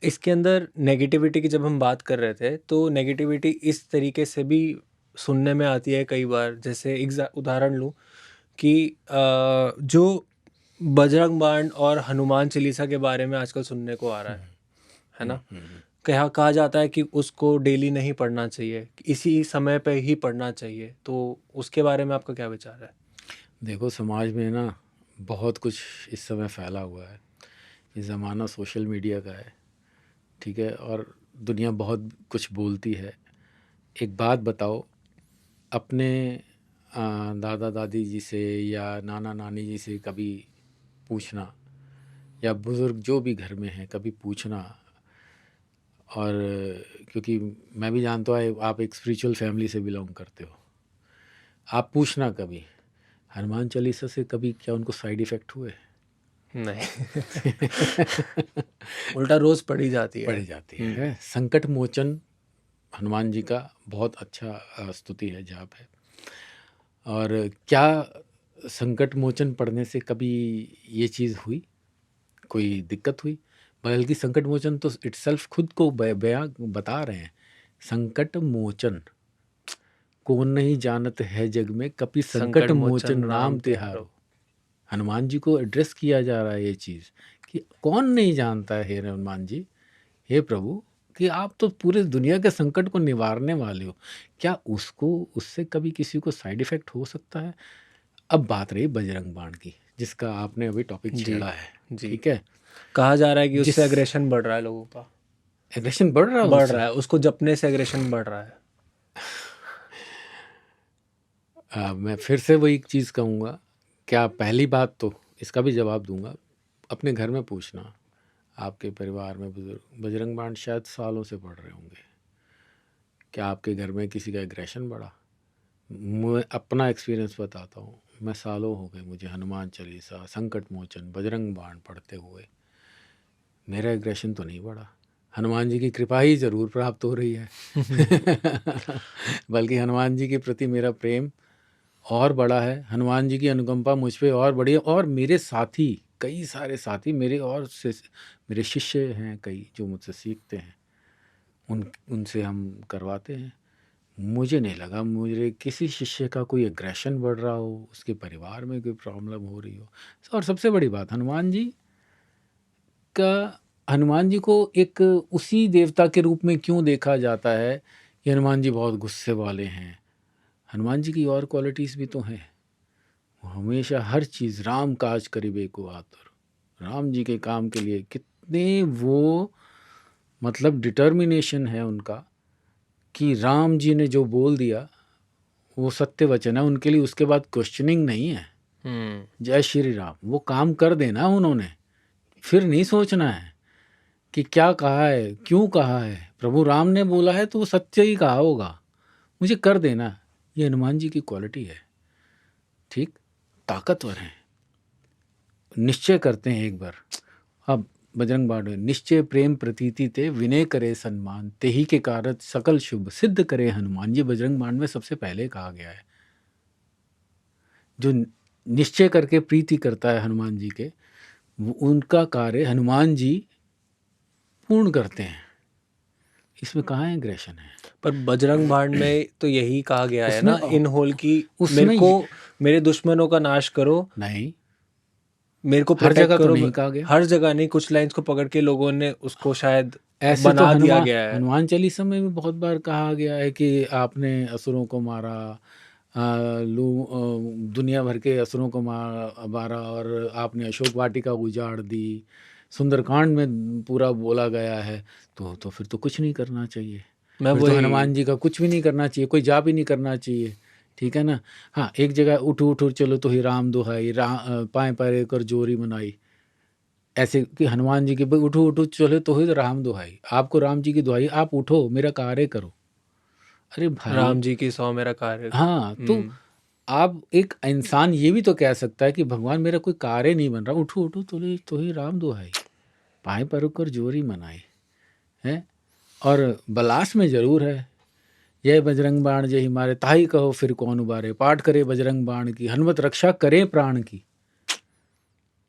इसके अंदर नेगेटिविटी की जब हम बात कर रहे थे, तो नेगेटिविटी इस तरीके से भी सुनने में आती है कई बार, जैसे उदाहरण लूँ कि जो बजरंग बाण और हनुमान चालीसा के बारे में आजकल सुनने को आ रहा है ना? कहा जाता है कि उसको डेली नहीं पढ़ना चाहिए, इसी समय पे ही पढ़ना चाहिए, तो उसके बारे में आपका क्या विचार है? देखो, समाज में ना बहुत कुछ इस समय फैला हुआ है। ये ज़माना सोशल मीडिया का है, ठीक है, और दुनिया बहुत कुछ बोलती है। एक बात बताओ, अपने दादा दादी जी से या नाना नानी जी से कभी पूछना, या बुज़ुर्ग जो भी घर में हैं कभी पूछना। और क्योंकि मैं भी जानता हूँ आप एक स्पिरिचुअल फैमिली से बिलोंग करते हो, आप पूछना कभी हनुमान चालीसा से कभी क्या उनको साइड इफ़ेक्ट हुए? नहीं। उल्टा रोज पढ़ी जाती है। पढ़ी जाती है। संकट मोचन हनुमान जी का बहुत अच्छा स्तुति है, जाप है। और क्या संकट मोचन पढ़ने से कभी ये चीज़ हुई, कोई दिक्कत हुई? बल्कि संकट मोचन तो इटसेल्फ खुद को बयां बता रहे हैं, संकट मोचन कौन नहीं जानत है जग में, कभी संकट मोचन नाम तिहारो। हनुमान जी को एड्रेस किया जा रहा है ये चीज़ कि कौन नहीं जानता है, हे हनुमान जी, हे प्रभु, कि आप तो पूरे दुनिया के संकट को निवारने वाले हो। क्या उससे कभी किसी को साइड इफ़ेक्ट हो सकता है? अब बात रही बजरंग बाण की, जिसका आपने अभी टॉपिक जी छेड़ा है, जी। ठीक है? कहा जा रहा है कि जिस उससे एग्रेशन बढ़ रहा है, लोगों का एग्रेशन बढ़ रहा है बढ़ उससे। रहा है, उसको जपने से एग्रेशन बढ़ रहा है। मैं फिर से वही चीज़ कहूँगा, क्या पहली बात तो इसका भी जवाब दूंगा, अपने घर में पूछना, आपके परिवार में बुजुर्ग बजरंग बाण शायद सालों से पढ़ रहे होंगे, क्या आपके घर में किसी का एग्रेशन बढ़ा? मैं अपना एक्सपीरियंस बताता हूँ, मैं सालों हो गए मुझे हनुमान चालीसा, संकट मोचन, बजरंग बाण पढ़ते हुए, मेरा एग्रेशन तो नहीं बढ़ा। हनुमान जी की कृपा ही ज़रूर प्राप्त हो रही है। बल्कि हनुमान जी के प्रति मेरा प्रेम और बड़ा है, हनुमान जी की अनुकंपा मुझ पे और बड़ी है। और मेरे साथी, कई सारे साथी मेरे शिष्य हैं कई, जो मुझसे सीखते हैं, उनसे हम करवाते हैं। मुझे नहीं लगा मुझे किसी शिष्य का कोई एग्रेशन बढ़ रहा हो, उसके परिवार में कोई प्रॉब्लम हो रही हो। और सबसे बड़ी बात, हनुमान जी को एक उसी देवता के रूप में क्यों देखा जाता है कि हनुमान जी बहुत गुस्से वाले हैं? हनुमान जी की और क्वालिटीज़ भी तो हैं। वो हमेशा हर चीज़ राम काज करिबे को आतुर, राम जी के काम के लिए कितने वो मतलब डिटर्मिनेशन है उनका, कि राम जी ने जो बोल दिया वो सत्य वचन है उनके लिए, उसके बाद क्वेश्चनिंग नहीं है। जय श्री राम, वो काम कर देना उन्होंने, फिर नहीं सोचना है कि क्या कहा है, क्यों कहा है। प्रभु राम ने बोला है तो वो सत्य ही कहा होगा, मुझे कर देना। ये हनुमान जी की क्वालिटी है, ठीक, ताकतवर हैं, निश्चय करते हैं एक बार। अब बजरंग बाण, निश्चय प्रेम प्रतीति ते विनय करे सम्मान, तेही के कारत सकल शुभ सिद्ध करे हनुमान। जी बजरंग बाण में सबसे पहले कहा गया है। जो निश्चय करके प्रीति करता है हनुमान जी के, उनका कार्य हनुमान जी पूर्ण करते हैं। इसमें कहाँ एग्रेशन है? पर बजरंग बाण में तो यही कहा गया है ना, इन होल की, मेरे दुश्मनों का नाश करो, नहीं, मेरे को हर प्रोटेक्ट जगह तो करो। नहीं कहा गया। हर जगह नहीं, कुछ लाइंस को पकड़ के लोगों ने उसको शायद ऐसे तो बना दिया गया है। हनुमान चालीसा में भी बहुत बार कहा गया है कि आपने असुरों को मारा, दुनिया भर के असुरों को मारा, और आपने अशोक वाटिका उजाड़ दी। सुंदरकांड में पूरा बोला गया है। तो फिर तो कुछ नहीं करना चाहिए, फिर तो हनुमान जी का कुछ भी नहीं करना चाहिए, कोई जाप ही नहीं करना चाहिए, ठीक है ना? हाँ, एक जगह उठो उठो चलो तो ही राम दुहाई, पाए पैरे कर जोरी मनाई, ऐसे कि हनुमान जी की भाई उठो उठो चलो तो ही राम दुहाई, आपको राम जी की दुहाई, आप उठो मेरा कार्य करो। अरे भाई, राम जी की 100 मेरा कार्य। हाँ, तो आप एक इंसान ये भी तो कह सकता है कि भगवान मेरा कोई कार्य नहीं बन रहा, उठो उठो तो ही राम दुहाई, पाए पर कर जोरी मनाई है। और बलास में जरूर है, यह बजरंग बाण जय हमारे, ताही कहो फिर कौन उबारे, पाठ करे बजरंग बाण की, हनुमत रक्षा करे प्राण की।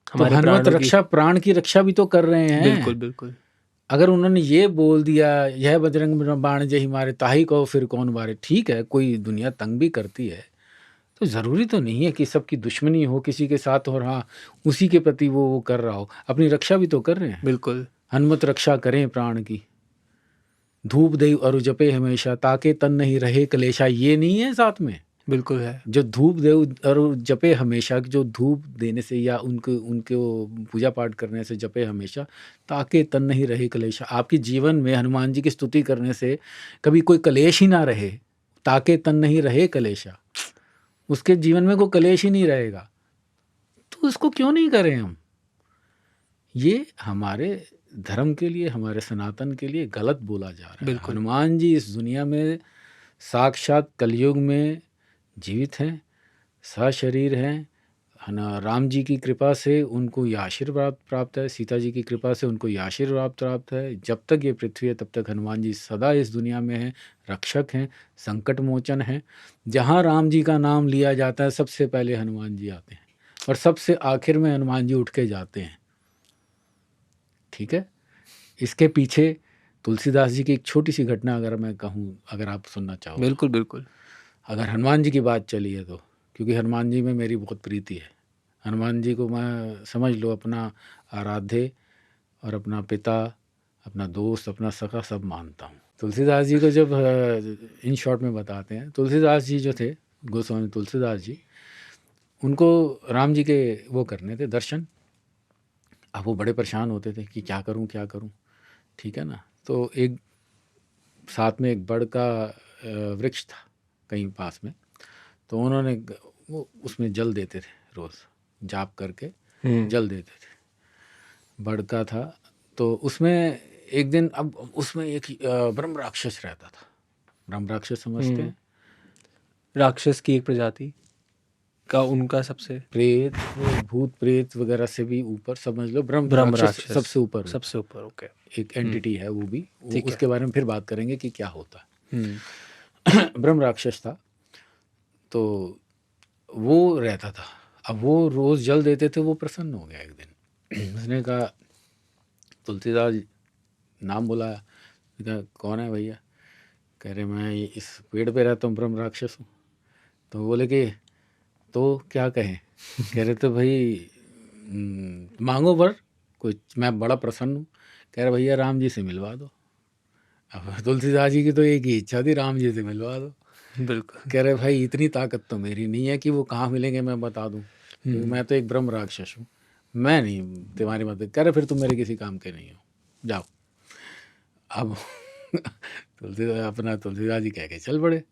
तो हनुमत रक्षा, प्राण की रक्षा भी तो कर रहे हैं। बिल्कुल बिल्कुल। अगर उन्होंने ये बोल दिया यह बजरंग बाण जही मारे ताही कहो फिर कौन मारे, ठीक है कोई दुनिया तंग भी करती है तो ज़रूरी तो नहीं है कि सबकी दुश्मनी हो किसी के साथ और हाँ उसी के प्रति वो कर रहा हो, अपनी रक्षा भी तो कर रहे हैं। बिल्कुल। हनुमत रक्षा करें प्राण की, धूप दे और जपे हमेशा ताके तन नहीं रहे कलेशा, ये नहीं है साथ में? बिल्कुल है। जो धूप दे और जपे हमेशा, जो धूप देने से या उनको उनके पूजा पाठ करने से जपे हमेशा ताके तन नहीं रहे कलेशा। आपके जीवन में हनुमान जी की स्तुति करने से कभी कोई कलेश ही ना रहे, ताके तन नहीं रहे कलेशा, उसके जीवन में कोई कलेश ही नहीं रहेगा, तो उसको क्यों नहीं करें हम? ये हमारे धर्म के लिए, हमारे सनातन के लिए गलत बोला जा रहा है। बिल्कुल। हनुमान जी इस दुनिया में साक्षात कलयुग में जीवित हैं, सशरीर हैं, है ना। राम जी की कृपा से उनको ये आशीर्वाद प्राप्त है, सीता जी की कृपा से उनको ये आशीर्वाद प्राप्त है। जब तक ये पृथ्वी है तब तक हनुमान जी सदा इस दुनिया में हैं, रक्षक हैं, संकट मोचन हैं। जहाँ राम जी का नाम लिया जाता है सबसे पहले हनुमान जी आते हैं और सबसे आखिर में हनुमान जी उठ के जाते हैं, ठीक है। इसके पीछे तुलसीदास जी की एक छोटी सी घटना अगर मैं कहूँ, अगर आप सुनना चाहो। बिल्कुल बिल्कुल। अगर हनुमान जी की बात चली है तो, क्योंकि हनुमान जी में मेरी बहुत प्रीति है। हनुमान जी को मैं समझ लो अपना आराध्य और अपना पिता, अपना दोस्त, अपना सखा सब मानता हूँ। तुलसीदास जी को जब इन शॉर्ट में बताते हैं, तुलसीदास जी जो थे, गोस्वामी तुलसीदास जी, उनको राम जी के वो करने थे दर्शन। अब वो बड़े परेशान होते थे कि क्या करूँ क्या करूँ, ठीक है ना। तो एक साथ में एक बड़ का वृक्ष था कहीं पास में, तो उन्होंने वो उसमें जल देते थे, रोज़ जाप करके जल देते थे। बड़ का था तो उसमें एक दिन, अब उसमें एक ब्रह्म राक्षस रहता था। ब्रह्म राक्षस समझते हैं? राक्षस की एक प्रजाति का उनका सबसे प्रेत, भूत प्रेत वगैरह से भी ऊपर समझ लो, ब्रह्म ब्रह्म राक्षस सबसे ऊपर होता सबसे ऊपर। ओके। है। एक एंटिटी है वो भी, ठीक है। उसके बारे में फिर बात करेंगे कि क्या होता है। ब्रह्म राक्षस था तो वो रहता था। अब वो रोज़ जल देते थे, वो प्रसन्न हो गया एक दिन। उसने कहा, तुलसीदास नाम बुलाया, कहा कौन है भैया? कह रहे मैं इस पेड़ पे रहता हूँ, ब्रह्म राक्षस हूँ। तो बोले कि तो क्या कहें? कह रहे तो भाई मांगो वर कुछ, मैं बड़ा प्रसन्न हूँ। कह रहे भैया राम जी से मिलवा दो। अब तुलसीदास जी की तो एक ही इच्छा थी, राम जी से मिलवा दो। बिल्कुल। कह रहे भाई इतनी ताकत तो मेरी नहीं है कि वो कहाँ मिलेंगे मैं बता दूँ, क्योंकि मैं तो एक ब्रह्म राक्षस हूँ, मैं नहीं तुम्हारी मदद। कह रहे फिर तुम मेरे किसी काम के नहीं हो, जाओ। अब तुलसीदास जी कह के चल पड़े।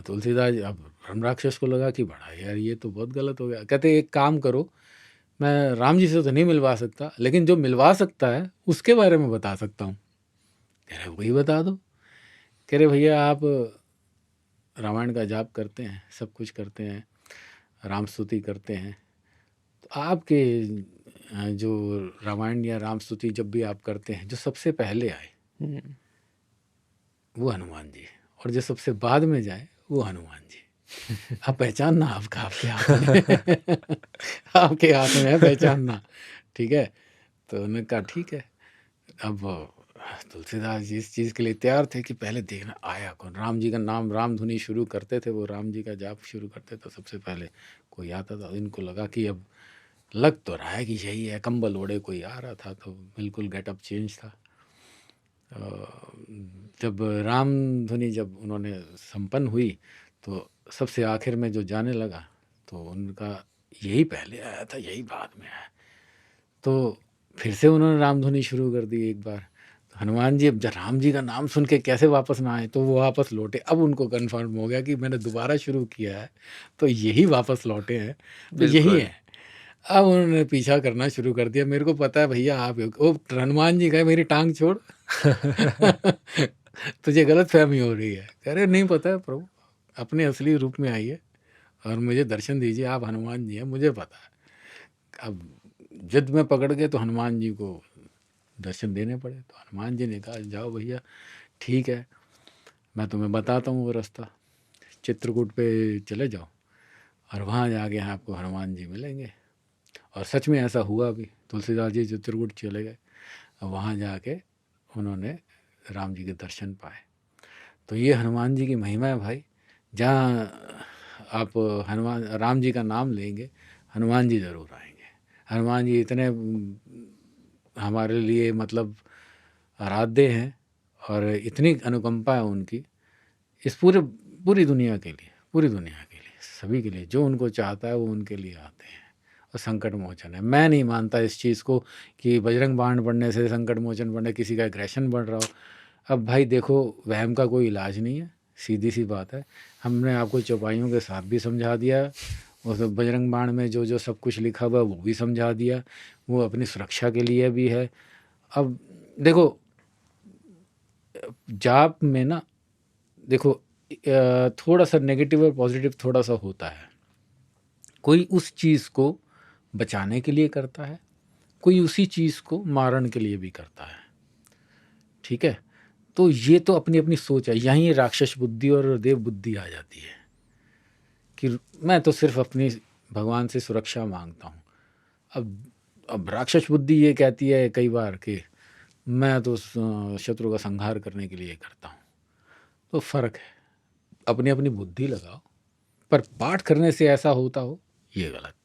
तुलसीदास अब ब्रह्म राक्षस को लगा कि बड़ा यार ये तो बहुत गलत हो गया। कहते एक काम करो, मैं राम जी से तो नहीं मिलवा सकता, लेकिन जो मिलवा सकता है उसके बारे में बता सकता हूँ। कह रहे वही बता दो। कह रहे भैया आप रामायण का जाप करते हैं, सब कुछ करते हैं, राम स्तुति करते हैं, तो आपके जो रामायण या राम स्तुति जब भी आप करते हैं, जो सबसे पहले आए वो हनुमान जी, और जो सबसे बाद में जाए वो हनुमान जी। आप पहचानना, आपका आपके हाथ में आपके हाथ में है पहचानना, ठीक है। तो उन्होंने कहा ठीक है। अब तुलसीदास जी इस चीज़ के लिए तैयार थे कि पहले देखना आया कौन। राम जी का नाम, राम धुनी शुरू करते थे, वो राम जी का जाप शुरू करते तो सबसे पहले कोई आता था। इनको लगा कि अब लग तो रहा है कि यही है, कंबल ओढ़े कोई आ रहा था, तो बिल्कुल गेटअप चेंज था। जब राम धुनी जब उन्होंने संपन्न हुई तो सबसे आखिर में जो जाने लगा तो उनका यही पहले आया था, यही बाद में आया। तो फिर से उन्होंने रामधुनी शुरू कर दी एक बार। तो हनुमान जी अब जब राम जी का नाम सुन के कैसे वापस ना आए, तो वो वापस लौटे। अब उनको कन्फर्म हो गया कि मैंने दोबारा शुरू किया है तो यही वापस लौटे हैं, तो यही है। अब उन्होंने पीछा करना शुरू कर दिया। मेरे को पता है भैया आप, वो हनुमान जी कहे मेरी टांग छोड़ तुझे गलत फहमी हो रही है। कह रहे नहीं पता है प्रभु, अपने असली रूप में आइए और मुझे दर्शन दीजिए, आप हनुमान जी हैं, मुझे पता है। अब जिद में पकड़ गए तो हनुमान जी को दर्शन देने पड़े। तो हनुमान जी ने कहा जाओ भैया ठीक है, मैं तुम्हें बताता हूँ वो रास्ता, चित्रकूट पे चले जाओ और वहाँ जाके आपको हनुमान जी मिलेंगे। और सच में ऐसा हुआ भी। तुलसीदास जी चित्रकूट चले गए और वहाँ जाके उन्होंने राम जी के दर्शन पाए। तो ये हनुमान जी की महिमा है भाई। जहाँ आप हनुमान राम जी का नाम लेंगे, हनुमान जी ज़रूर आएंगे। हनुमान जी इतने हमारे लिए मतलब आराध्य हैं और इतनी अनुकंपा है उनकी इस पूरी दुनिया के लिए, पूरी दुनिया के लिए, सभी के लिए। जो उनको चाहता है वो उनके लिए आते हैं और संकट मोचन है। मैं नहीं मानता इस चीज़ को कि बजरंग बाण पढ़ने से संकट मोचन पढ़ने किसी का एग्रेशन बढ़ रहा हो। अब भाई देखो, वहम का कोई इलाज नहीं है, सीधी सी बात है। हमने आपको चौपाइयों के साथ भी समझा दिया, और बजरंग बाण में जो जो सब कुछ लिखा हुआ वो भी समझा दिया, वो अपनी सुरक्षा के लिए भी है। अब देखो, जाप में ना देखो थोड़ा सा नेगेटिव और पॉजिटिव थोड़ा सा होता है। कोई उस चीज़ को बचाने के लिए करता है, कोई उसी चीज़ को मारण के लिए भी करता है। ठीक है, तो ये तो अपनी अपनी सोच है। यहीं राक्षस बुद्धि और देव बुद्धि आ जाती है कि मैं तो सिर्फ अपनी भगवान से सुरक्षा मांगता हूँ। अब राक्षस बुद्धि ये कहती है कई बार कि मैं तो शत्रु का संहार करने के लिए करता हूँ। तो फ़र्क है, अपनी अपनी बुद्धि लगाओ, पर पाठ करने से ऐसा होता हो ये गलत है।